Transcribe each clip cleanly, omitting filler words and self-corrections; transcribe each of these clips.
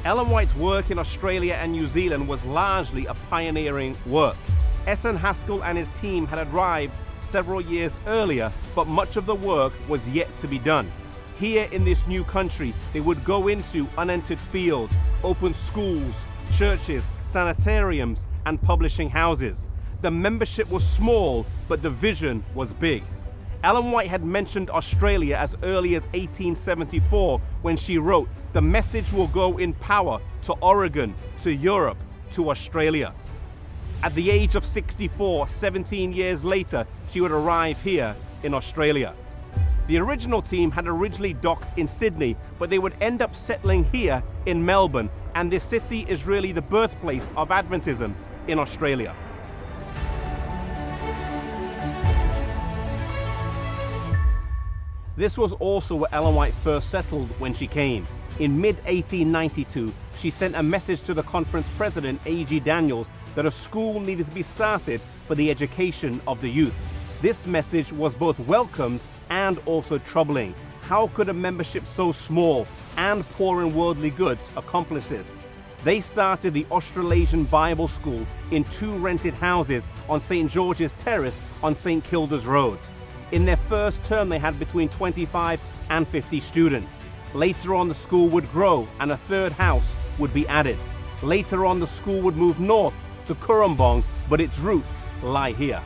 Ellen White's work in Australia and New Zealand was largely a pioneering work. S.N. Haskell and his team had arrived several years earlier, but much of the work was yet to be done. Here in this new country, they would go into unentered fields, open schools, churches, sanitariums, and publishing houses. The membership was small, but the vision was big. Ellen White had mentioned Australia as early as 1874 when she wrote, "The message will go in power to Oregon, to Europe, to Australia." At the age of 64, 17 years later, she would arrive here in Australia. The original team had originally docked in Sydney, but they would end up settling here in Melbourne, and this city is really the birthplace of Adventism in Australia. This was also where Ellen White first settled when she came. In mid-1892, she sent a message to the conference president, A.G. Daniels, that a school needed to be started for the education of the youth. This message was both welcomed and also troubling. How could a membership so small and poor in worldly goods accomplish this? They started the Australasian Bible School in 2 rented houses on St. George's Terrace on St. Kilda's Road. In their first term, they had between 25 and 50 students. Later on, the school would grow and a 3rd house would be added. Later on, the school would move north to Currumbong, but its roots lie here.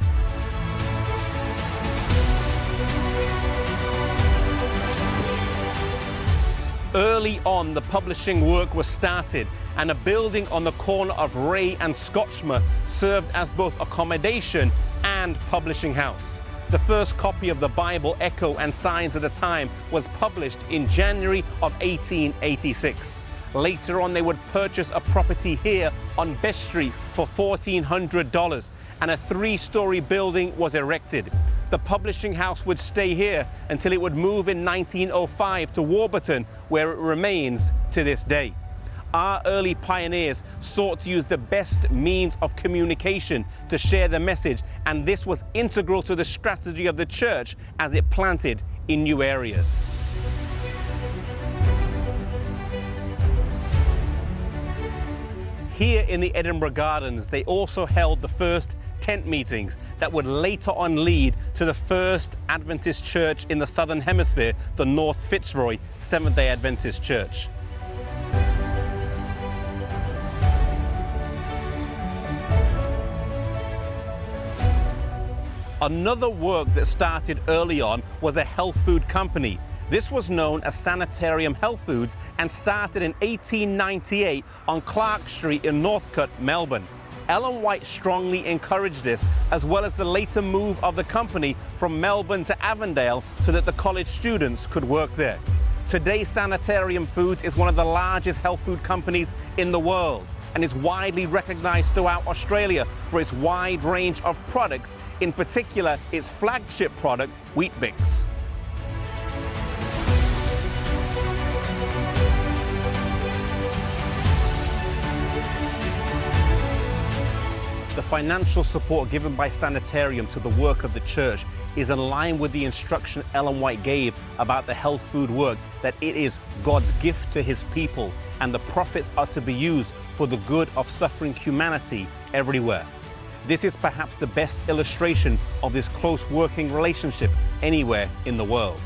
Early on, the publishing work was started, and a building on the corner of Ray and Scotchmere served as both accommodation and publishing house. The first copy of the Bible, Echo and Signs of the Time, was published in January of 1886. Later on, they would purchase a property here on Best Street for $1,400, and a 3-story building was erected. The publishing house would stay here until it would move in 1905 to Warburton, where it remains to this day. Our early pioneers sought to use the best means of communication to share the message, and this was integral to the strategy of the church as it planted in new areas. Here in the Edinburgh Gardens, they also held the first tent meetings that would later on lead to the first Adventist church in the Southern Hemisphere, the North Fitzroy Seventh-day Adventist Church. Another work that started early on was a health food company. This was known as Sanitarium Health Foods and started in 1898 on Clark Street in Northcote, Melbourne. Ellen White strongly encouraged this, as well as the later move of the company from Melbourne to Avondale so that the college students could work there. Today, Sanitarium Foods is one of the largest health food companies in the world and is widely recognized throughout Australia for its wide range of products, in particular its flagship product, Weet-Bix. The financial support given by Sanitarium to the work of the church is in line with the instruction Ellen White gave about the health food work, that it is God's gift to his people and the profits are to be used for the good of suffering humanity everywhere. This is perhaps the best illustration of this close working relationship anywhere in the world.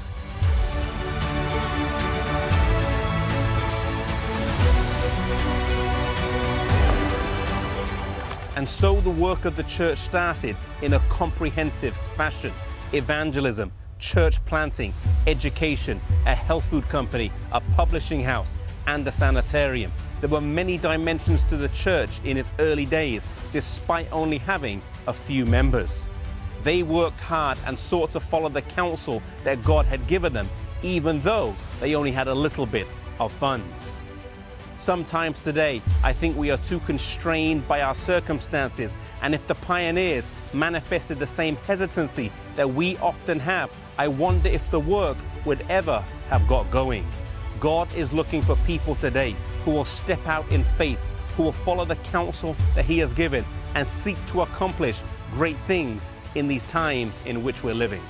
And so the work of the church started in a comprehensive fashion. Evangelism, church planting, education, a health food company, a publishing house, and a sanitarium. There were many dimensions to the church in its early days, despite only having a few members. They worked hard and sought to follow the counsel that God had given them, even though they only had a little bit of funds. Sometimes today, I think we are too constrained by our circumstances, and if the pioneers manifested the same hesitancy that we often have, I wonder if the work would ever have got going. God is looking for people today who will step out in faith, who will follow the counsel that he has given and seek to accomplish great things in these times in which we're living.